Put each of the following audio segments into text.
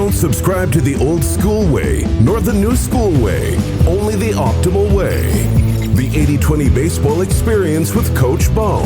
don't subscribe to the old school way, nor the new school way, only the optimal way. The 80-20 Baseball Experience with Coach Bo.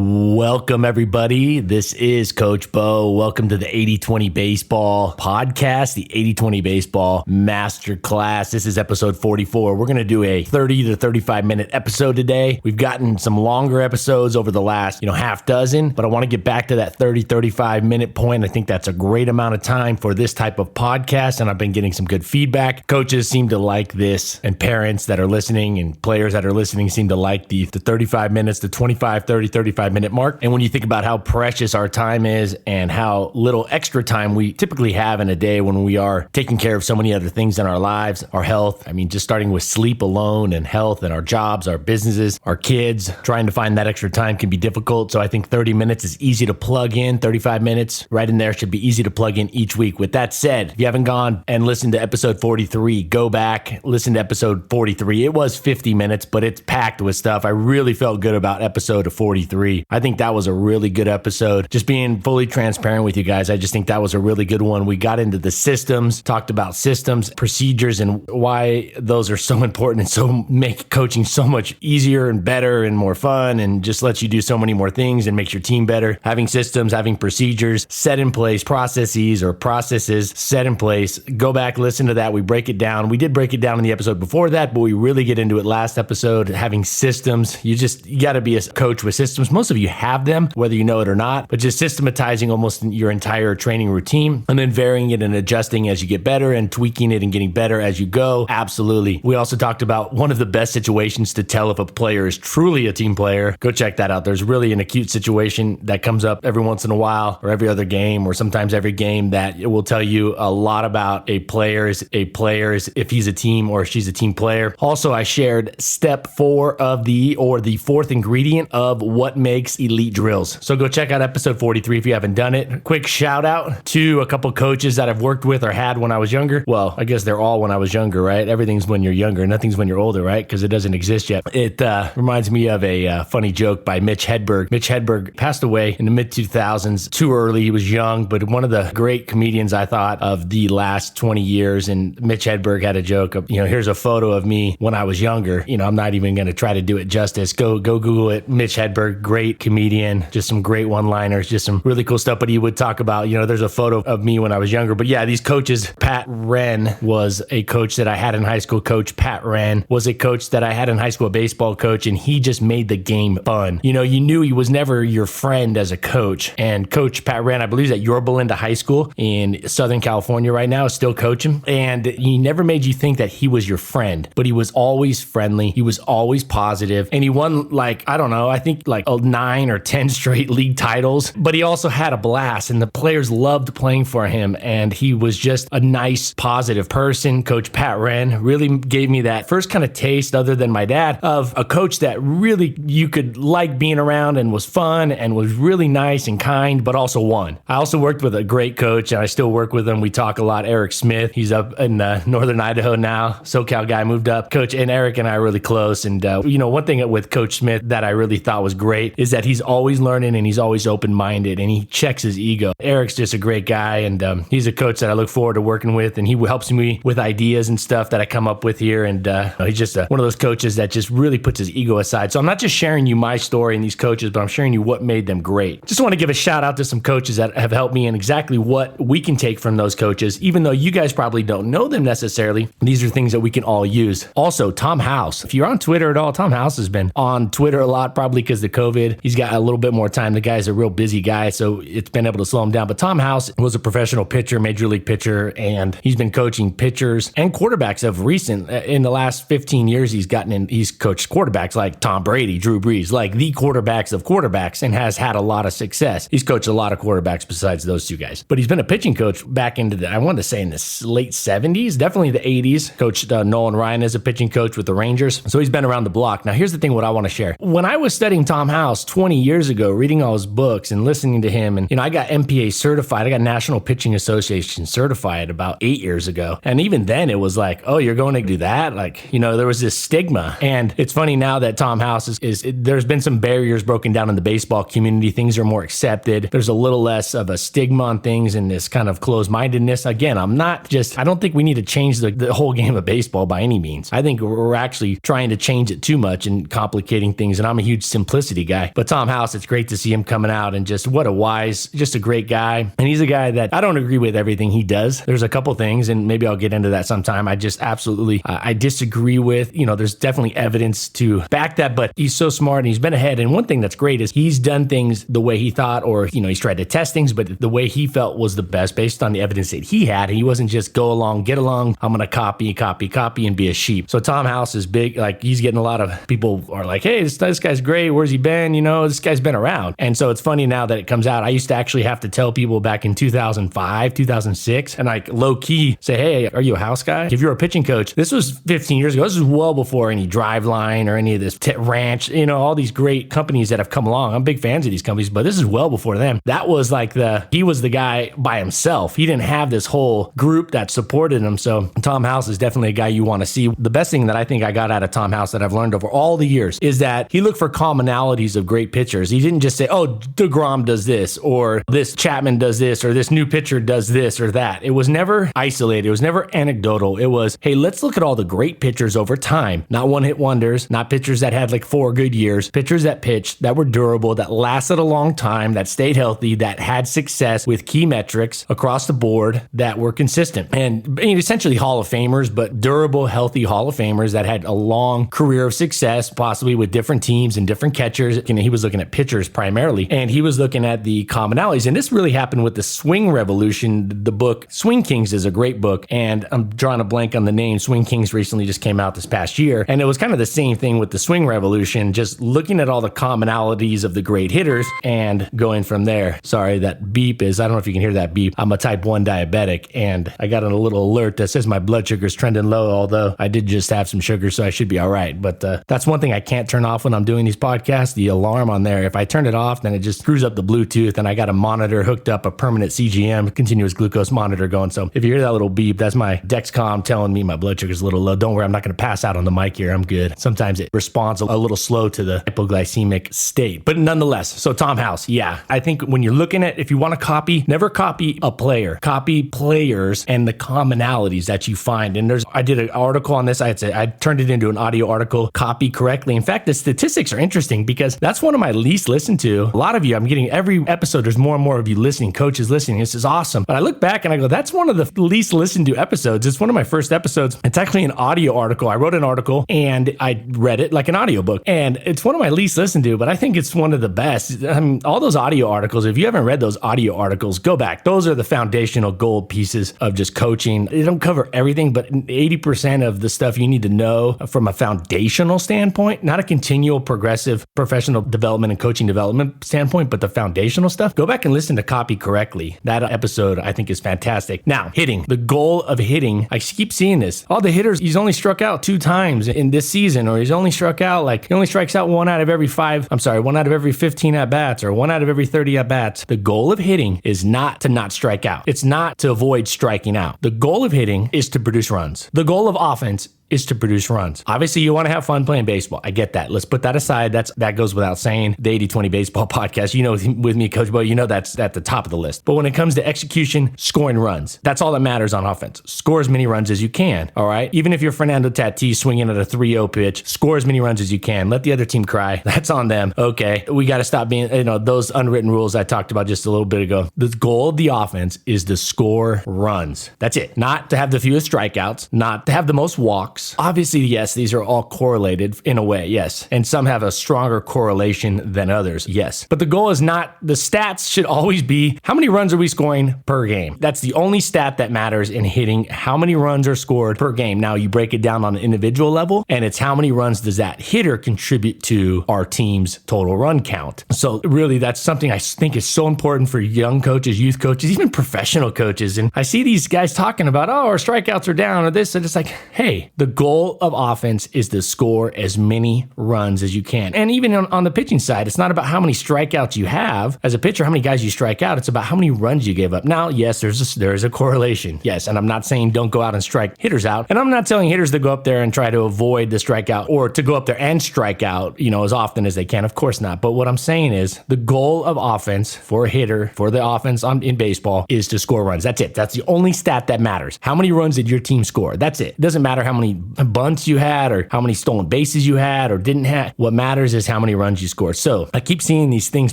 Welcome, everybody. This is Coach Bo. Welcome to the 80-20 Baseball Podcast, the 80-20 Baseball Masterclass. This is episode 44. We're going to do a 30 to 35-minute episode today. We've gotten some longer episodes over the last, half dozen, but I want to get back to that 30, 35-minute point. I think that's a great amount of time for this type of podcast, and I've been getting some good feedback. Coaches seem to like this, and parents that are listening and players that are listening seem to like the 35 minutes, the 25, 30, 35 minute mark. And when you think about how precious our time is and how little extra time we typically have in a day when we are taking care of so many other things in our lives, our health, just starting with sleep alone and health and our jobs, our businesses, our kids, trying to find that extra time can be difficult. So I think 30 minutes is easy to plug in. 35 minutes right in there should be easy to plug in each week. With that said, if you haven't gone and listened to episode 43, go back, listen to episode 43. It was 50 minutes, but it's packed with stuff. I really felt good about episode 43. I think that was a really good episode. Just being fully transparent with you guys, I just think that was a really good one. We got into the systems, talked about systems, procedures, and why those are so important and so make coaching so much easier and better and more fun and just lets you do so many more things and makes your team better. Having systems, having procedures set in place, processes set in place. Go back, listen to that. We break it down. We did break it down in the episode before that, but we really get into it last episode. Having systems, you got to be a coach with systems. Most of you have them, whether you know it or not, but just systematizing almost your entire training routine and then varying it and adjusting as you get better and tweaking it and getting better as you go. Absolutely. We also talked about one of the best situations to tell if a player is truly a team player. Go check that out. There's really an acute situation that comes up every once in a while or every other game or sometimes every game that it will tell you a lot about a player's if he's a team or she's a team player. Also, I shared step 4 of the fourth ingredient of what makes elite drills. So go check out episode 43 if you haven't done it. Quick shout out to a couple coaches that I've worked with or had when I was younger. Well, I guess they're all when I was younger, right? Everything's when you're younger. Nothing's when you're older, right? Because it doesn't exist yet. It reminds me of a funny joke by Mitch Hedberg. Mitch Hedberg passed away in the mid-2000s. Too early. He was young, but one of the great comedians I thought of the last 20 years. And Mitch Hedberg had a joke of, here's a photo of me when I was younger. I'm not even going to try to do it justice. Go Google it. Mitch Hedberg, great comedian, just some great one-liners, just some really cool stuff. But he would talk about, there's a photo of me when I was younger. But yeah, these coaches, Pat Wren was a coach that I had in high school. Coach Pat Wren was a coach that I had in high school, a baseball coach, and he just made the game fun. You knew he was never your friend as a coach. And Coach Pat Wren, I believe, is at Yorba Linda High School in Southern California right now, is still coaching. And he never made you think that he was your friend, but he was always friendly. He was always positive. And he won I think 9 or 10 straight league titles, but he also had a blast and the players loved playing for him. And he was just a nice, positive person. Coach Pat Wren really gave me that first kind of taste, other than my dad, of a coach that really you could like being around and was fun and was really nice and kind, but also won. I also worked with a great coach and I still work with him. We talk a lot. Eric Smith, he's up in northern Idaho now. SoCal guy, moved up. Coach and Eric and I are really close. And one thing with Coach Smith that I really thought was great is that he's always learning and he's always open-minded and he checks his ego. Eric's just a great guy and he's a coach that I look forward to working with, and he helps me with ideas and stuff that I come up with here. And he's just one of those coaches that just really puts his ego aside. So I'm not just sharing you my story and these coaches, but I'm sharing you what made them great. Just want to give a shout out to some coaches that have helped me and exactly what we can take from those coaches, even though you guys probably don't know them necessarily. These are things that we can all use. Also, Tom House. If you're on Twitter at all, Tom House has been on Twitter a lot, probably because of COVID. He's got a little bit more time. The guy's a real busy guy, so it's been able to slow him down. But Tom House was a professional pitcher, major league pitcher, and he's been coaching pitchers and quarterbacks of recent. In the last 15 years, he's coached quarterbacks like Tom Brady, Drew Brees, like the quarterbacks of quarterbacks, and has had a lot of success. He's coached a lot of quarterbacks besides those two guys. But he's been a pitching coach back into I want to say in the late 70s, definitely the 80s. Coached Nolan Ryan as a pitching coach with the Rangers. So he's been around the block. Now, here's the thing, what I want to share. When I was studying Tom House, House 20 years ago, reading all his books and listening to him. And, I got MPA certified. I got National Pitching Association certified about 8 years ago. And even then it was like, oh, you're going to do that? Like, there was this stigma. And it's funny now that Tom House there's been some barriers broken down in the baseball community. Things are more accepted. There's a little less of a stigma on things and this kind of closed-mindedness. Again, I don't think we need to change the whole game of baseball by any means. I think we're actually trying to change it too much and complicating things. And I'm a huge simplicity guy. But Tom House, it's great to see him coming out and just just a great guy. And he's a guy that I don't agree with everything he does. There's a couple things, and maybe I'll get into that sometime. I just absolutely, I disagree with, there's definitely evidence to back that, but he's so smart and he's been ahead. And one thing that's great is he's done things the way he thought, or, he's tried to test things, but the way he felt was the best based on the evidence that he had. He wasn't just go along, get along. I'm going to copy and be a sheep. So Tom House is big. Like, he's getting a lot of people are like, hey, this guy's great. Where's he been? This guy's been around. And so it's funny now that it comes out. I used to actually have to tell people back in 2005, 2006, and like low key say, hey, are you a House guy? If you're a pitching coach, this was 15 years ago. This was well before any Driveline or any of this Ranch, all these great companies that have come along. I'm big fans of these companies, but this is well before them. That was like he was the guy by himself. He didn't have this whole group that supported him. So Tom House is definitely a guy you want to see. The best thing that I think I got out of Tom House that I've learned over all the years is that he looked for commonalities of great pitchers. He didn't just say, oh, DeGrom does this, or this Chapman does this, or this new pitcher does this or that. It was never isolated. It was never anecdotal. It was, hey, let's look at all the great pitchers over time. Not one-hit wonders, not pitchers that had like 4 good years, pitchers that pitched, that were durable, that lasted a long time, that stayed healthy, that had success with key metrics across the board, that were consistent. And essentially Hall of Famers, but durable, healthy Hall of Famers that had a long career of success, possibly with different teams and different catchers. He was looking at pitchers primarily, and he was looking at the commonalities. And this really happened with the swing revolution. The book Swing Kings is a great book, and I'm drawing a blank on the name. Swing Kings recently just came out this past year, and it was kind of the same thing with the swing revolution, just looking at all the commonalities of the great hitters and going from there. Sorry, that beep is, I don't know if you can hear that beep. I'm a type 1 diabetic, and I got a little alert that says my blood sugar is trending low, although I did just have some sugar, so I should be all right. But that's one thing I can't turn off when I'm doing these podcasts, the alarm on there. If I turn it off, then it just screws up the Bluetooth, and I got a monitor hooked up, a permanent CGM, continuous glucose monitor going. So if you hear that little beep, that's my Dexcom telling me my blood sugar is a little low. Don't worry, I'm not going to pass out on the mic here. I'm good. Sometimes it responds a little slow to the hypoglycemic state, but nonetheless. So Tom House, yeah, I think when you're looking at, if you want to copy, never copy a player, copy players and the commonalities that you find. And I did an article on this. I turned it into an audio article, copy correctly. In fact, the statistics are interesting because that's one of my least listened to. A lot of you, I'm getting every episode, there's more and more of you listening, coaches listening. This is awesome. But I look back and I go, that's one of the least listened to episodes. It's one of my first episodes. It's actually an audio article. I wrote an article and I read it like an audiobook. And it's one of my least listened to, but I think it's one of the best. All those audio articles, if you haven't read those audio articles, go back. Those are the foundational gold pieces of just coaching. They don't cover everything, but 80% of the stuff you need to know from a foundational standpoint, not a continual progressive professional development and coaching development standpoint, but the foundational stuff. Go back and listen to Copy Correctly. That episode I think is fantastic. Now, hitting. The goal of hitting, I keep seeing this. All the hitters, he's only struck out 2 times in this season, or he's only struck out he only strikes out 1 out of every 15 at bats, or 1 out of every 30 at bats. The goal of hitting is not to not strike out. It's not to avoid striking out. The goal of hitting is to produce runs. The goal of offense is to produce runs. Obviously, you want to have fun playing baseball. I get that. Let's put that aside. That goes without saying. The 80-20 baseball podcast, with me, Coach Bo, that's at the top of the list. But when it comes to execution, scoring runs, that's all that matters on offense. Score as many runs as you can, all right? Even if you're Fernando Tatis swinging at a 3-0 pitch, score as many runs as you can. Let the other team cry. That's on them. Okay, we got to stop being, those unwritten rules I talked about just a little bit ago. The goal of the offense is to score runs. That's it. Not to have the fewest strikeouts, not to have the most walks. Obviously, yes, these are all correlated in a way, yes. And some have a stronger correlation than others, yes. But the goal is not, the stats should always be, how many runs are we scoring per game? That's the only stat that matters in hitting. How many runs are scored per game? Now, you break it down on an individual level, and it's how many runs does that hitter contribute to our team's total run count? So really, that's something I think is so important for young coaches, youth coaches, even professional coaches. And I see these guys talking about, our strikeouts are down or this, and it's like, hey, the goal of offense is to score as many runs as you can. And even on the pitching side, it's not about how many strikeouts you have as a pitcher, how many guys you strike out. It's about how many runs you give up. Now, yes, there's a correlation. Yes, and I'm not saying don't go out and strike hitters out. And I'm not telling hitters to go up there and try to avoid the strikeout or to go up there and strike out, as often as they can. Of course not. But what I'm saying is the goal of offense for a hitter, for the offense in baseball, is to score runs. That's it. That's the only stat that matters. How many runs did your team score? That's it. It doesn't matter how many bunts you had or how many stolen bases you had or didn't have. What matters is how many runs you scored. So I keep seeing these things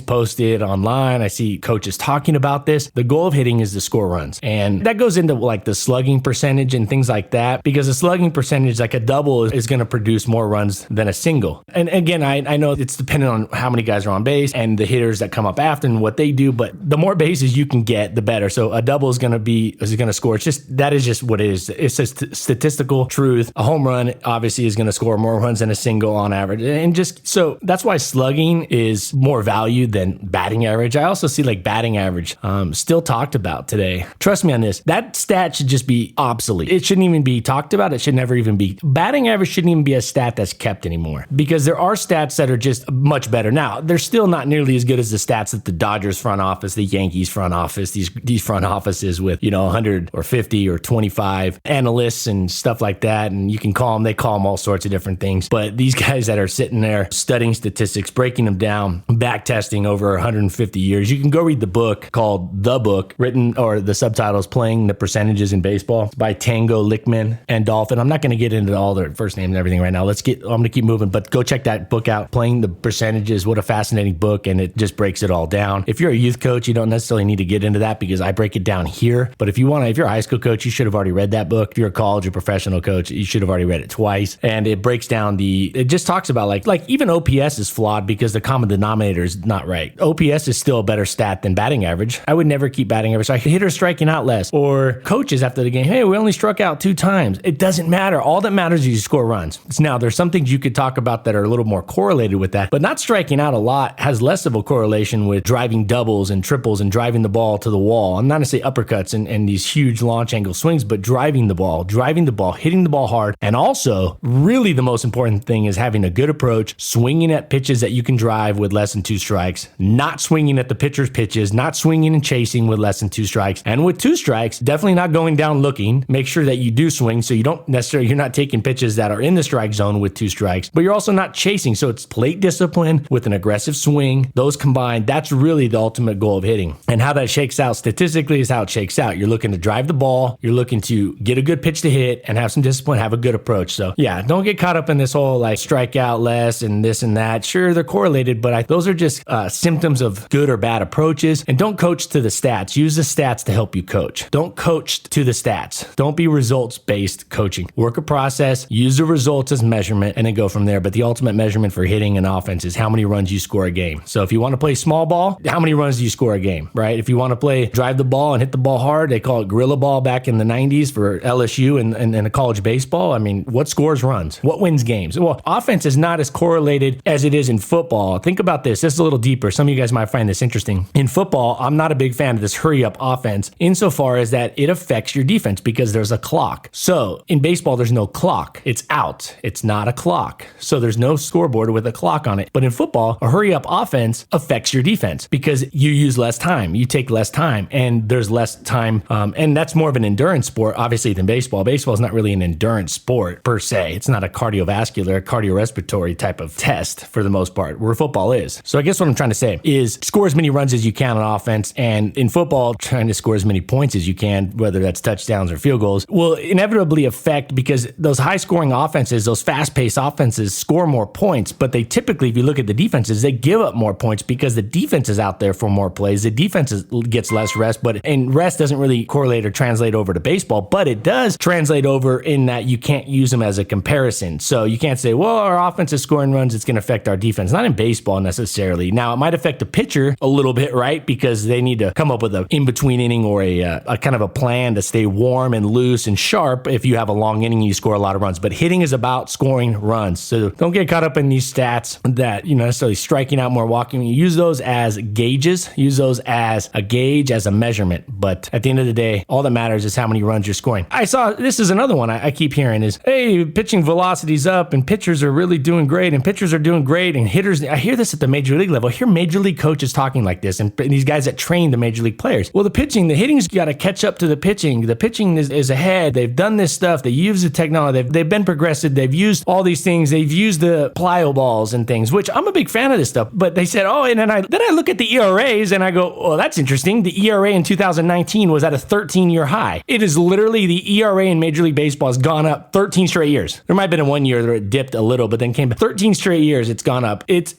posted online. I see coaches talking about this. The goal of hitting is to score runs. And that goes into like the slugging percentage and things like that, because a slugging percentage, like a double, is going to produce more runs than a single. And again, I know it's dependent on how many guys are on base and the hitters that come up after and what they do, but the more bases you can get, the better. So a double is going to score. That is just what it is. It's a statistical truth. A home run obviously is going to score more runs than a single on average. And just so that's why slugging is more valued than batting average. I also see like batting average still talked about today. Trust me on this. That stat should just be obsolete. It shouldn't even be talked about. It should never even be. Batting average shouldn't even be a stat that's kept anymore, because there are stats that are just much better. Now, they're still not nearly as good as the stats that the Dodgers front office, the Yankees front office, these front offices with, 100 or 50 or 25 analysts and stuff like that. And you can they call them all sorts of different things. But these guys that are sitting there studying statistics, breaking them down, back testing over 150 years, you can go read the book called The Book, written, or the subtitles, Playing the Percentages in Baseball, by Tango, Lickman, and Dolphin. I'm not going to get into all their first names and everything right now. I'm going to keep moving, but go check that book out, Playing the Percentages. What a fascinating book. And it just breaks it all down. If you're a youth coach, you don't necessarily need to get into that because I break it down here. But if you're a high school coach, you should have already read that book. If you're a college or professional coach, you should have already read it twice. And it breaks down it just talks about like even OPS is flawed because the common denominator is not right. OPS is still a better stat than batting average. I would never keep batting average. So hitters striking out less, or coaches after the game, hey, we only struck out 2 times. It doesn't matter. All that matters is you score runs. Now, there's some things you could talk about that are a little more correlated with that, but not striking out a lot has less of a correlation with driving doubles and triples and driving the ball to the wall. I'm not going to say uppercuts and these huge launch angle swings, but driving the ball, hitting the ball hard. And also, really the most important thing is having a good approach, swinging at pitches that you can drive with less than 2 strikes, not swinging at the pitcher's pitches, not swinging and chasing with less than 2 strikes. And with 2 strikes, definitely not going down looking. Make sure that you do swing so you're not taking pitches that are in the strike zone with 2 strikes, but you're also not chasing. So it's plate discipline with an aggressive swing. Those combined, that's really the ultimate goal of hitting. And how that shakes out statistically is how it shakes out. You're looking to drive the ball. You're looking to get a good pitch to hit and have some discipline, have a good approach. So yeah, don't get caught up in this whole like strike out less and this and that. Sure, they're correlated, but those are just symptoms of good or bad approaches. And don't coach to the stats. Use the stats to help you coach. Don't coach to the stats. Don't be results-based coaching. Work a process, use the results as measurement, and then go from there. But the ultimate measurement for hitting an offense is how many runs you score a game. So if you want to play small ball, how many runs do you score a game, right? If you want to play drive the ball and hit the ball hard, they call it gorilla ball back in the 90s for LSU and college baseball. I mean, what scores runs? What wins games? Well, offense is not as correlated as it is in football. Think about this. This is a little deeper. Some of you guys might find this interesting. In football, I'm not a big fan of this hurry up offense insofar as that it affects your defense because there's a clock. So in baseball, there's no clock. It's out. It's not a clock. So there's no scoreboard with a clock on it. But in football, a hurry up offense affects your defense because you use less time. You take less time and there's less time. And that's more of an endurance sport, obviously, than baseball. Baseball is not really an endurance sport per se. It's not a cardiovascular, cardiorespiratory type of test for the most part, where football is. So I guess what I'm trying to say is score as many runs as you can on offense. And in football, trying to score as many points as you can, whether that's touchdowns or field goals, will inevitably affect, because those high scoring offenses, those fast paced offenses score more points. But they typically, if you look at the defenses, they give up more points because the defense is out there for more plays. The defense gets less rest, and rest doesn't really correlate or translate over to baseball, but it does translate over in that you can't use them as a comparison. So you can't say, well, our offense is scoring runs, it's going to affect our defense. Not in baseball necessarily. Now, it might affect the pitcher a little bit, right? Because they need to come up with an in-between inning or a kind of a plan to stay warm and loose and sharp. If you have a long inning, you score a lot of runs. But hitting is about scoring runs. So don't get caught up in these stats that, necessarily striking out more, walking. You use those as gauges. Use those as a gauge, as a measurement. But at the end of the day, all that matters is how many runs you're scoring. This is another one I keep hearing hearing is, hey, pitching velocity's up and pitchers are really doing great and pitchers are doing great and hitters. I hear this at the major league level. I hear major league coaches talking like this and these guys that train the major league players. Well, the hitting's got to catch up to the pitching. The pitching is ahead. They've done this stuff. They use the technology. They've been progressive. They've used all these things. They've used the plyo balls and things, which I'm a big fan of this stuff. But they said, oh, and then I look at the ERAs and I go, oh, that's interesting. The ERA in 2019 was at a 13-year high. It is literally the ERA in Major League Baseball has gone up 13 straight years. There might have been in 1 year where it dipped a little, but then came back. 13 straight years it's gone up. It's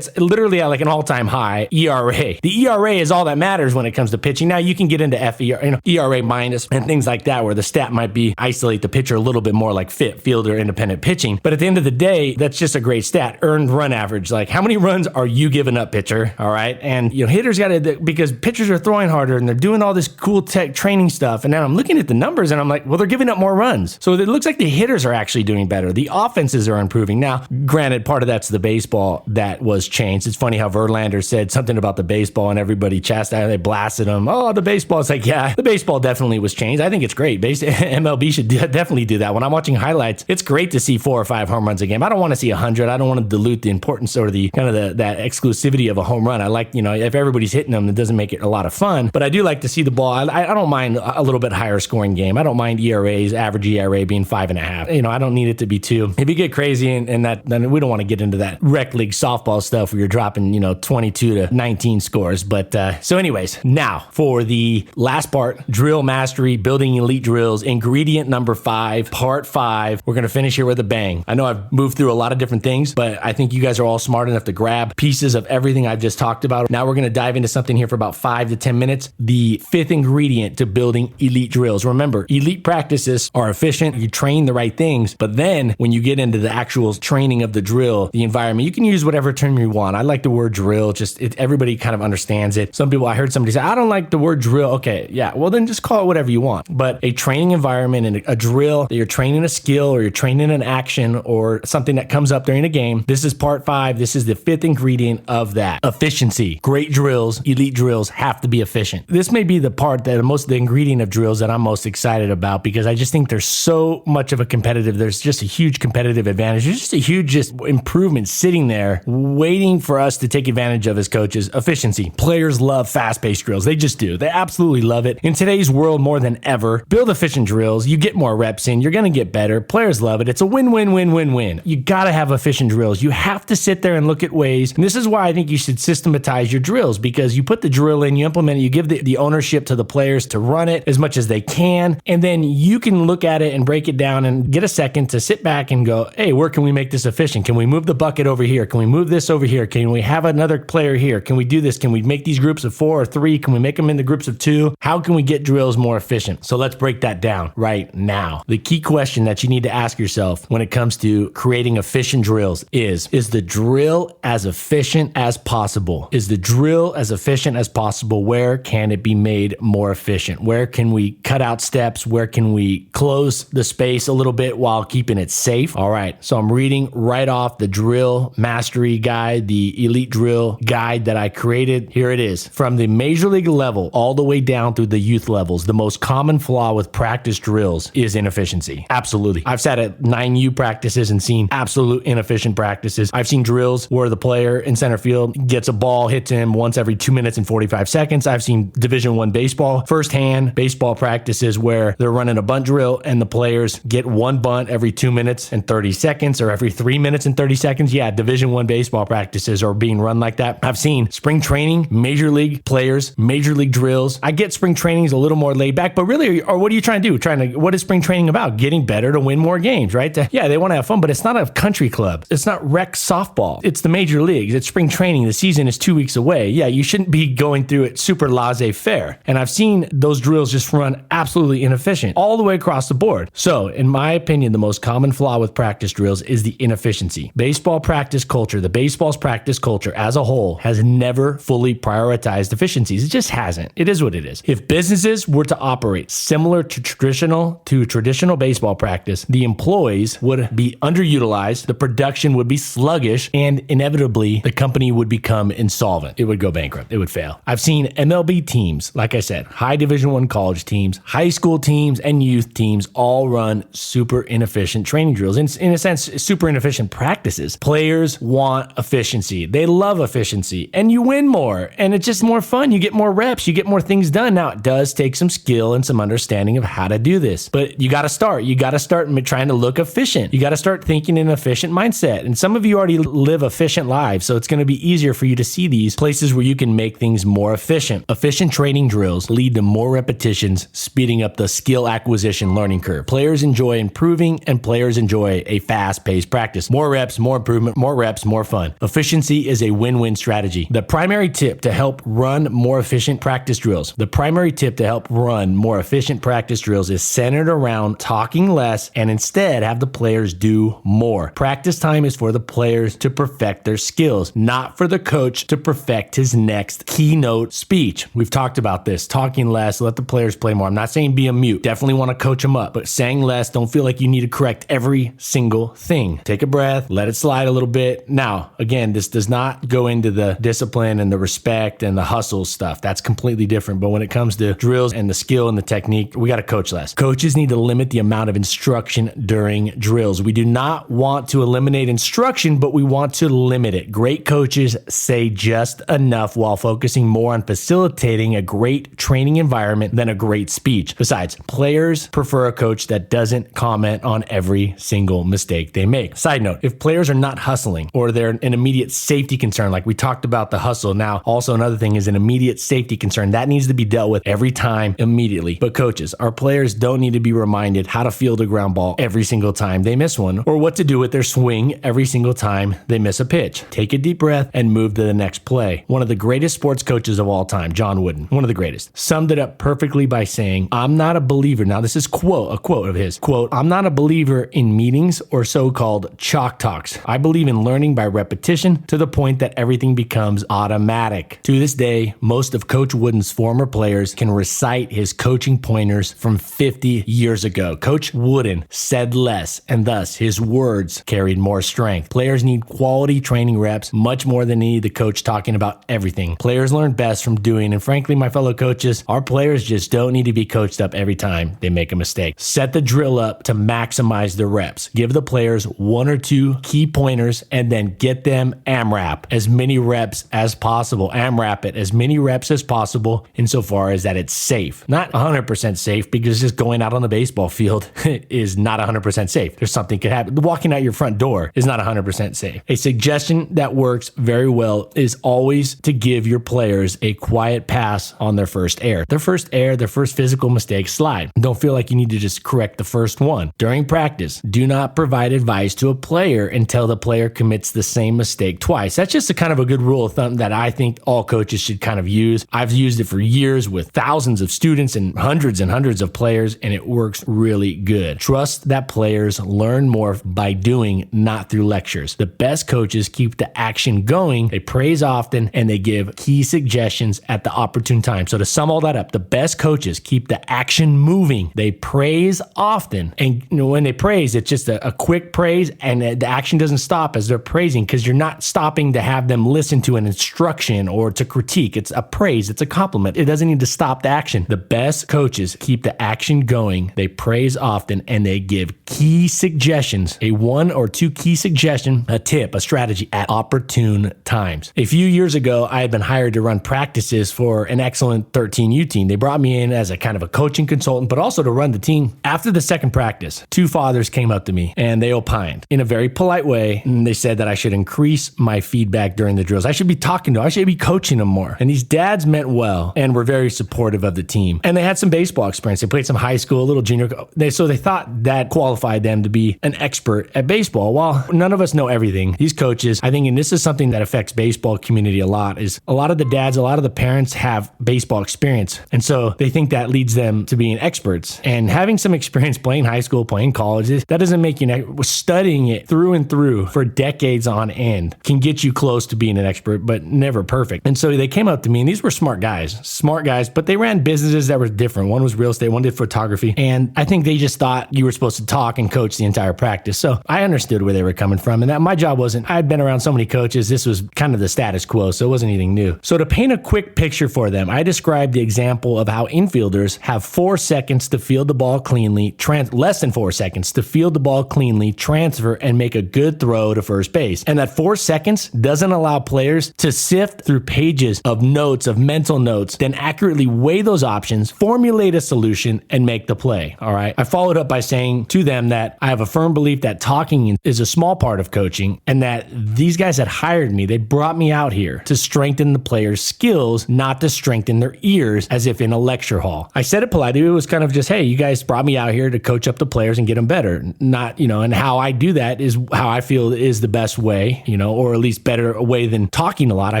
literally at like an all-time high ERA. The ERA is all that matters when it comes to pitching. Now you can get into ERA minus and things like that where the stat might be isolate the pitcher a little bit more like fit, fielder, independent pitching. But at the end of the day, that's just a great stat. Earned run average. Like how many runs are you giving up, pitcher? All right. And hitters got to, because pitchers are throwing harder and they're doing all this cool tech training stuff. And now I'm looking at the numbers and I'm like, well, they're giving up more runs. So it looks like the hitters are actually doing better. The offenses are improving. Now, granted, part of that's the baseball that was changed. It's funny how Verlander said something about the baseball and everybody chastised, they blasted him. Oh, the baseball. It's like, yeah, the baseball definitely was changed. I think it's great. MLB should definitely do that. When I'm watching highlights, it's great to see 4 or 5 home runs a game. I don't want to see 100. I don't want to dilute the importance or the kind of that exclusivity of a home run. I like, if everybody's hitting them, it doesn't make it a lot of fun. But I do like to see the ball. I don't mind a little bit higher scoring game. I don't mind ERAs, average ERA being 5.5. I don't need it to be 2. If you get crazy and that, then we don't want to get into that rec league softball stuff where you're dropping, 22 to 19 scores. But so anyways, now for the last part, drill mastery, building elite drills, ingredient number 5, part 5. We're going to finish here with a bang. I know I've moved through a lot of different things, but I think you guys are all smart enough to grab pieces of everything I've just talked about. Now we're going to dive into something here for about 5 to 10 minutes. The 5th ingredient to building elite drills. Remember, elite practices are efficient. You train the right things, but then when you get into the actual training of the drill, the environment, you can use whatever term you want. I like the word drill. Everybody kind of understands it. I heard somebody say, I don't like the word drill. Okay, yeah, well then just call it whatever you want. But a training environment and a drill that you're training a skill or you're training an action or something that comes up during a game. This is part 5. This is the 5th ingredient of that. Efficiency. Great drills, elite drills have to be efficient. This may be the part that the ingredient of drills that I'm most excited about because I just think there's so much of there's just a huge competitive advantage. There's just a huge improvement sitting there waiting for us to take advantage of as coaches. Efficiency. Players love fast-paced drills. They just do. They absolutely love it. In today's world more than ever, build efficient drills. You get more reps in. You're going to get better. Players love it. It's a win-win-win-win-win. You got to have efficient drills. You have to sit there and look at ways. And this is why I think you should systematize your drills because you put the drill in, you implement it, you give the ownership to the players to run it as much as they can. And then you can look at it and break it down and get a second to sit back and go, hey, where can we make this efficient? Can we move the bucket over here? Can we move this over here? Can we have another player here? Can we do this? Can we make these groups of 4 or 3? Can we make them into groups of 2? How can we get drills more efficient? So let's break that down right now. The key question that you need to ask yourself when it comes to creating efficient drills is the drill as efficient as possible? Is the drill as efficient as possible? Where can it be made more efficient? Where can we cut out steps? Where can we close the space a little bit while keeping it safe? All right. So I'm reading right off the drill mastery guide, the elite drill guide that I created. Here it is. From the major league level all the way down through the youth levels, the most common flaw with practice drills is inefficiency. Absolutely. I've sat at 9U practices and seen absolute inefficient practices. I've seen drills where the player in center field gets a ball, hits him once every 2 minutes and 45 seconds. I've seen Division I baseball, firsthand baseball practices where they're running a bunt drill and the players get one bunt every 2 minutes and 30 seconds or every 3 minutes and 30 seconds. Yeah, Division I baseball practices are being run like that. I've seen spring training, major league players, major league drills. I get spring training's a little more laid back, but really, or what are you trying to do? What is spring training about? Getting better to win more games, right? Yeah, they want to have fun, but it's not a country club. It's not rec softball. It's the major leagues. It's spring training. The season is 2 weeks away. Yeah, you shouldn't be going through it super laissez-faire. And I've seen those drills just run absolutely inefficient all the way across the board. So, in my opinion, the most common flaw with practice drills is the inefficiency. Baseball practice culture, the baseball's practice culture as a whole has never fully prioritized efficiencies. It just hasn't. It is what it is. If businesses were to operate similar to traditional baseball practice, the employees would be underutilized, the production would be sluggish, and inevitably the company would become insolvent. It would go bankrupt. It would fail. I've seen MLB teams, like I said, high Division I college teams, high school teams, and youth teams all all run super inefficient training drills. In a sense, super inefficient practices. Players want efficiency. They love efficiency, and you win more, and it's just more fun. You get more reps, you get more things done. Now, it does take some skill and some understanding of how to do this, but you got to start. You got to start trying to look efficient. You got to start thinking in an efficient mindset. And some of you already live efficient lives, so it's going to be easier for you to see these places where you can make things more efficient. Efficient training drills lead to more repetitions, speeding up the skill acquisition learning curve. Players enjoy improving, and players enjoy a fast-paced practice. More reps, more improvement, more reps, more fun. Efficiency is a win-win strategy. The primary tip to help run more efficient practice drills. The primary tip to help run more efficient practice drills is centered around talking less and instead have the players do more. Practice time is for the players to perfect their skills, not for the coach to perfect his next keynote speech. We've talked about this. Talking less, let the players play more. I'm not saying be a mute. Definitely want to coach them up, but saying less, don't feel like you need to correct every single thing. Take a breath, let it slide a little bit. Now, again, this does not go into the discipline and the respect and the hustle stuff. That's completely different. But when it comes to drills and the skill and the technique, we got to coach less. Coaches need to limit the amount of instruction during drills. We do not want to eliminate instruction, but we want to limit it. Great coaches say just enough while focusing more on facilitating a great training environment than a great speech. Besides, players prefer a coach that doesn't comment on every single mistake they make. Side note, if players are not hustling or they're an immediate safety concern, like we talked about the hustle, now also another thing is an immediate safety concern. That needs to be dealt with every time immediately. But coaches, our players don't need to be reminded how to field a ground ball every single time they miss one, or what to do with their swing every single time they miss a pitch. Take a deep breath and move to the next play. One of the greatest sports coaches of all time, John Wooden, one of the greatest, summed it up perfectly by saying, "I'm not a believer." Now, this is a quote of his. Quote, "I'm not a believer in meetings or so-called chalk talks. I believe in learning by repetition to the point that everything becomes automatic." To this day, most of Coach Wooden's former players can recite his coaching pointers from 50 years ago. Coach Wooden said less, and thus his words carried more strength. Players need quality training reps much more than they need the coach talking about everything. Players learn best from doing, and frankly, my fellow coaches, our players just don't need to be coached up every time they make a mistake. Set the drill up to maximize the reps. Give the players one or two key pointers and then get them AMRAP as many reps as possible. AMRAP it as many reps as possible insofar as that it's safe. Not 100% safe, because just going out on the baseball field is not 100% safe. There's something could happen. Walking out your front door is not 100% safe. A suggestion that works very well is always to give your players a quiet pass on their first error. Their first physical mistake, slide. Don't feel like you need to just correct the first one. During practice, do not provide advice to a player until the player commits the same mistake twice. That's just a kind of a good rule of thumb that I think all coaches should kind of use. I've used it for years with thousands of students and hundreds of players, and it works really good. Trust that players learn more by doing, not through lectures. The best coaches keep the action going, they praise often, and they give key suggestions at the opportune time. So to sum all that up, the best coaches keep the action moving. They praise often, and when they praise, it's just a quick praise, and the action doesn't stop as they're praising, because you're not stopping to have them listen to an instruction or to critique. It's a praise, it's a compliment. It doesn't need to stop the action. The best coaches keep the action going. They praise often, and they give key suggestions, a one or two key suggestion, a tip, a strategy at opportune times. A few years ago, I had been hired to run practices for an excellent 13U team. They brought me in as a kind of a coaching consultant, but also to run the team. After the second practice, two fathers came up to me and they opined in a very polite way. And they said that I should increase my feedback during the drills. I should be talking to them. I should be coaching them more. And these dads meant well and were very supportive of the team. And they had some baseball experience. They played some high school, a little junior. So they thought that qualified them to be an expert at baseball. While none of us know everything, these coaches, I think, and this is something that affects baseball community a lot, is a lot of the dads, a lot of the parents have baseball experience. And so they think that leads them to being experts. And having some experience playing high school, playing college, that doesn't make you studying it through and through for decades on end can get you close to being an expert, but never perfect. And so they came up to me, and these were smart guys, but they ran businesses that were different. One was real estate, one did photography. And I think they just thought you were supposed to talk and coach the entire practice. So I understood where they were coming from. And that my job wasn't, I'd been around so many coaches. This was kind of the status quo. So it wasn't anything new. So to paint a quick picture for them, I described the example of how infielders have 4 seconds to field the ball cleanly cleanly, less than 4 seconds to field the ball cleanly, transfer, and make a good throw to first base. And that 4 seconds doesn't allow players to sift through pages of notes, of mental notes, then accurately weigh those options, formulate a solution, and make the play. All right. I followed up by saying to them that I have a firm belief that talking is a small part of coaching, and that these guys that hired me, they brought me out here to strengthen the players' skills, not to strengthen their ears as if in a lecture hall. I said it politely. It was kind of just, hey, you guys brought me out here to coach up the players and get them better. Not, and how I do that is how I feel is the best way, or at least better way than talking a lot, I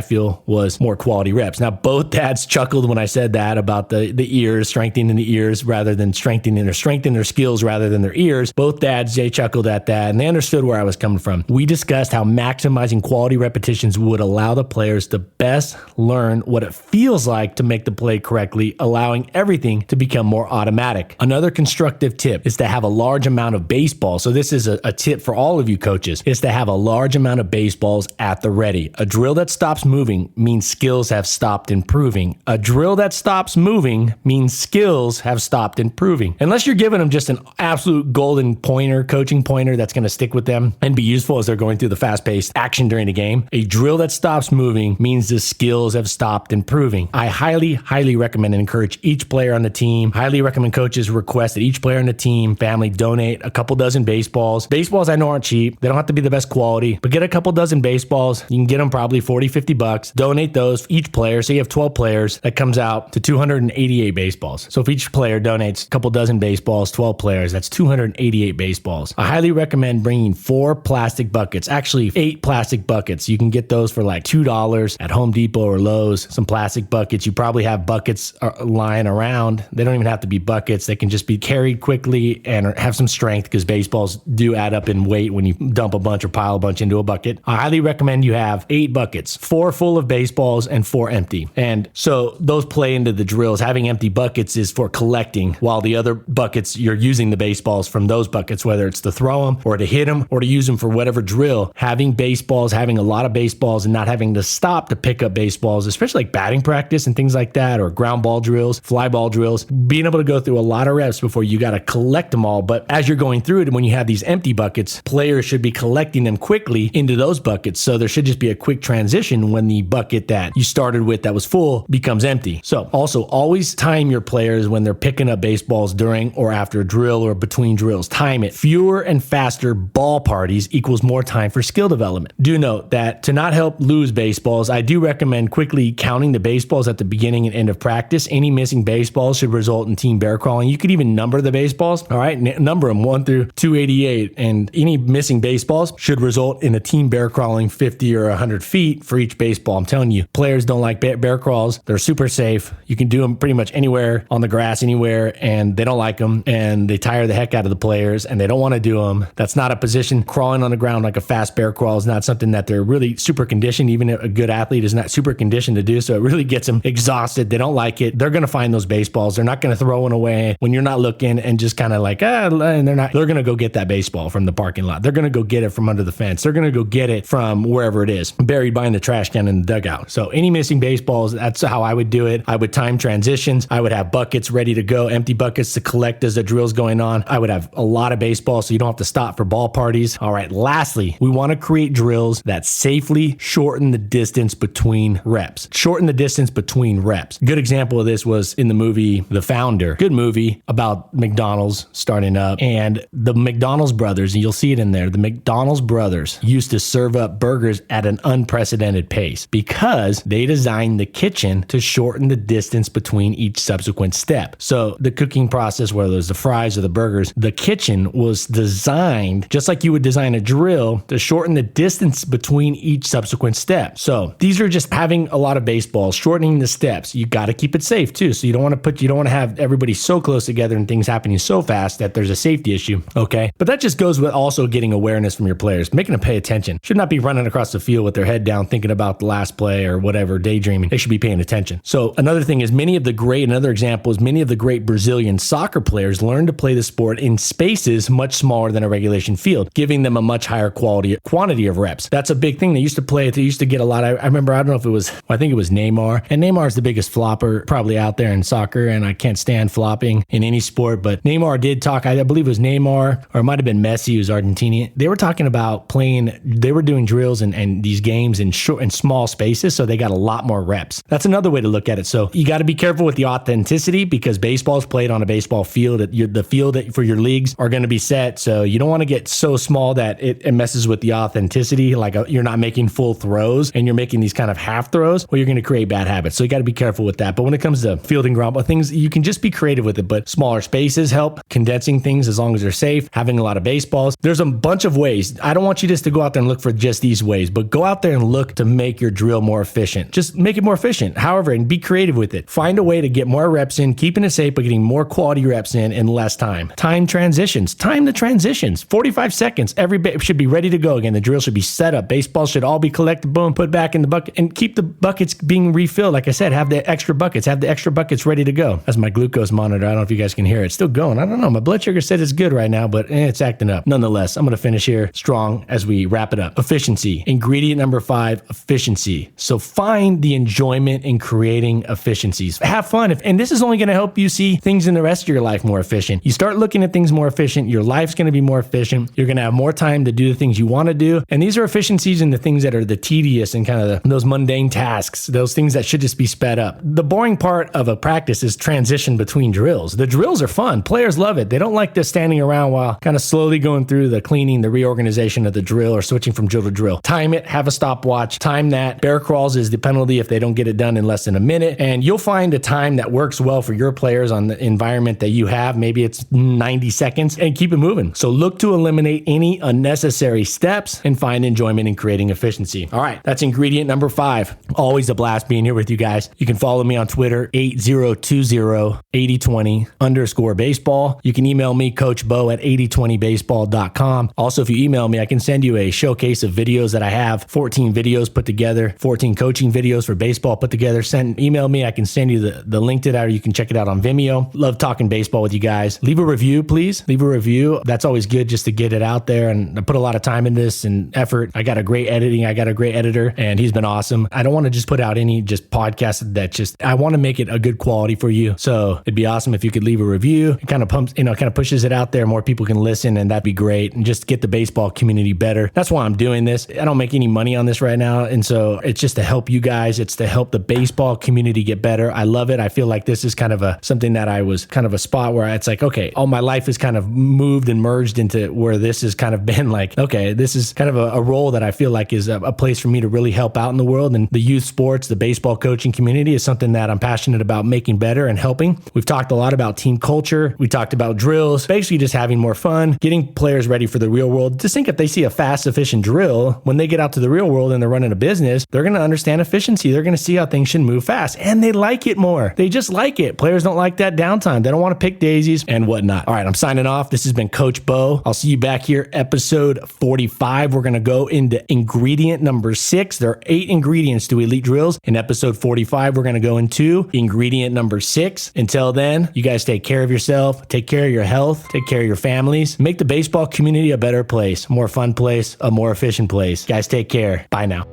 feel was more quality reps. Now, both dads chuckled when I said that about the ears, strengthening the ears rather than strengthening their skills rather than their ears. Both dads, they chuckled at that and they understood where I was coming from. We discussed how maximizing quality repetitions would allow the players to best learn what it feels like to make the play correctly, allowing everything to become more automatic. Another constructive tip is to have a large amount of baseballs. So this is a tip for all of you coaches, is to have a large amount of baseballs at the ready. A drill that stops moving means skills have stopped improving. A drill that stops moving means skills have stopped improving. Unless you're giving them just an absolute golden pointer, coaching pointer that's going to stick with them and be useful as they're going through the fast-paced action during the game. A drill that stops moving means the skills have stopped improving. I highly recommend and encourage each player on the team. Highly recommend coaches request that each player on the team, family, donate a couple dozen baseballs. Baseballs I know aren't cheap. They don't have to be the best quality, but get a couple dozen baseballs. You can get them probably $40-$50. Donate those for each player. So you have 12 players. That comes out to 288 baseballs. So if each player donates a couple dozen baseballs, 12 players, that's 288 baseballs. I highly recommend bringing 4 plastic buckets, actually 8 plastic buckets. You can get those for like $2 at Home Depot or Lowe's. Some plastic buckets. You probably have buckets lying around. They don't even have to be buckets. They can just be carried quickly and have some strength, because baseballs do add up in weight when you dump a bunch or pile a bunch into a bucket. I highly recommend you have 8 buckets, 4 full of baseballs and 4 empty. And so those play into the drills. Having empty buckets is for collecting, while the other buckets, you're using the baseballs from those buckets, whether it's to throw them or to hit them or to use them for whatever drill. Having baseballs, having a lot of baseballs and not having to stop to pick up baseballs, especially like batting practice and things like that, or ground ball drills, fly ball drills, being able to go through a lot of reps before you got to collect them all. But as you're going through it, and when you have these empty buckets, players should be collecting them quickly into those buckets. So there should just be a quick transition when the bucket that you started with that was full becomes empty. So also always time your players when they're picking up baseballs during or after a drill or between drills. Time it. Fewer and faster ball parties equals more time for skill development. Do note that to not help lose baseballs, I do recommend quickly counting the baseballs at the beginning and end of practice. Any missing baseballs should result in team bear crawling. You could even number the baseballs. All right, number them 1 through 288, and any missing baseballs should result in a team bear crawling 50 or 100 feet for each baseball. I'm telling you, players don't like bear crawls. They're super safe. You can do them pretty much anywhere on the grass, anywhere, and they don't like them, and they tire the heck out of the players, and they don't want to do them. That's not a position. Crawling on the ground like a fast bear crawl is not something that they're really super conditioned. Even a good athlete is not super conditioned to do, so it really gets them exhausted. They don't like it. They're going to find those baseballs. They're not going to throw it away when you're not looking and just kind of like, and they're going to go get that baseball from the parking lot. They're going to go get it from under the fence. They're going to go get it from wherever it is, buried behind the trash can in the dugout. So any missing baseballs, that's how I would do it. I would time transitions. I would have buckets ready to go, empty buckets to collect as the drill's going on. I would have a lot of baseballs so you don't have to stop for ball parties. All right, lastly, we want to create drills that safely shorten the distance between reps. Shorten the distance between reps. Good example of this was in the movie The Founder. Good movie about McDonald's starting up, and the McDonald's brothers, and you'll see it in there, the McDonald's brothers used to serve up burgers at an unprecedented pace because they designed the kitchen to shorten the distance between each subsequent step. So the cooking process, whether it's the fries or the burgers, the kitchen was designed just like you would design a drill to shorten the distance between each subsequent step. So these are just having a lot of baseballs, shortening the steps. You got to keep it safe too. So you don't want to have everybody so close together and things happening so fast that there's a safety issue. Okay. But that just goes with also getting awareness from your players, making them pay attention. Should not be running across the field with their head down thinking about the last play or whatever, daydreaming. They should be paying attention. So another thing is another example is many of the great Brazilian soccer players learned to play the sport in spaces much smaller than a regulation field, giving them a much higher quantity of reps. That's a big thing. They used to get a lot. I remember, I don't know if it was, I think it was Neymar, and Neymar is the biggest flopper probably out there in soccer, and I can't stand flopping in any sport, but Neymar did talk. I believe it was Neymar, or it might have been Messi, who's Argentinian. They were talking about they were doing drills and these games in small spaces, so they got a lot more reps. That's another way to look at it. So you got to be careful with the authenticity, because baseball is played on a baseball field. The field for your leagues are going to be set, so you don't want to get so small that it messes with the authenticity, like you're not making full throws and you're making these kind of half throws, or you're going to create bad habits. So you got to be careful with that. But when it comes to fielding ground ball things, you can just be creative with it, but smaller spaces help, condensing things as long as they're safe, having a lot of baseballs. There's a bunch of ways. I don't want you just to go out there and look for just these ways, but go out there and look to make your drill more efficient. Just make it more efficient. However, and be creative with it. Find a way to get more reps in, keeping it safe, but getting more quality reps in less time. Time transitions. Time the transitions. 45 seconds. Every should be ready to go again. The drill should be set up. Baseballs should all be collected, boom, put back in the bucket, and keep the buckets being refilled. Like I said, have the extra buckets. Have the extra buckets ready to go. That's my glucose monitor. I don't know if you guys can hear it. It's still going. I don't know. My blood sugar said it's good right now, but it's acting up. Nonetheless, I'm going to finish here strong as we wrap it up. Efficiency. Ingredient number 5, efficiency. So find the enjoyment in creating efficiencies. Have fun. And this is only going to help you see things in the rest of your life more efficient. You start looking at things more efficient, your life's going to be more efficient. You're going to have more time to do the things you want to do. And these are efficiencies in the things that are the tedious and kind of those mundane tasks, those things that should just be sped up. The boring part of a practice is transition between drills. The drills are fun. Players love it. They don't like this standing around while kind of slowly going through the cleaning, the reorganization of the drill, or switching from drill to drill. Time it, have a stopwatch, time that. Bear crawls is the penalty if they don't get it done in less than a minute. And you'll find a time that works well for your players on the environment that you have. Maybe it's 90 seconds, and keep it moving. So look to eliminate any unnecessary steps and find enjoyment in creating efficiency. All right, that's ingredient number 5. Always a blast being here with you guys. You can follow me on Twitter, 80208020_baseball. You can email me, Coach Bo, at 8020baseball.com. Also, if you email me, I can send you a showcase of videos that I have, 14 videos put together, 14 coaching videos for baseball put together. Email me. I can send you the link to that, or you can check it out on Vimeo. Love talking baseball with you guys. Leave a review, please. Leave a review. That's always good just to get it out there. And I put a lot of time in this and effort. I got a great editor, and he's been awesome. I don't want to just put out any just podcast that I want to make it a good quality for you. So it'd be awesome if you could leave a review. It kind of pushes it out there. More people can listen, and that'd be great. And just get the baseball community better. That's why I'm doing this. I don't make any money on this right now. And so it's just to help you guys. It's to help the baseball community get better. I love it. I feel like this is kind of something that I was kind of a spot where it's like, okay, all my life is kind of moved and merged into where this has kind of been like, okay, this is kind of a role that I feel like is a place for me to really help out in the world. And the youth sports, the baseball coaching community is something that I'm passionate about making better and helping. We've talked a lot about team culture. We talked about drills, basically just having more fun, getting players ready for the real world. Just think if they see a fast, efficient drill, when they get out to the real world and they're running a business, they're going to understand efficiency. They're going to see how things should move fast, and they like it more. They just like it. Players don't like that downtime. They don't want to pick daisies and whatnot. All right, I'm signing off. This has been Coach Bo. I'll see you back here, episode 45. We're going to go into ingredient number 6. There are 8 ingredients to elite drills. In episode 45, we're going to go into ingredient number 6. Until then, you guys take care of yourself, take care of your health, take care of your families, make the baseball community a better place, a more fun place, a more efficient place. Guys, take care. Bye now.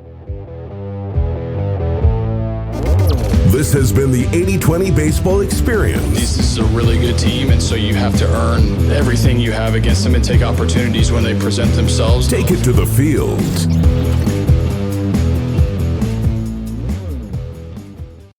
This has been the 80/20 Baseball Experience. This is a really good team, and so you have to earn everything you have against them and take opportunities when they present themselves. Take it to the field.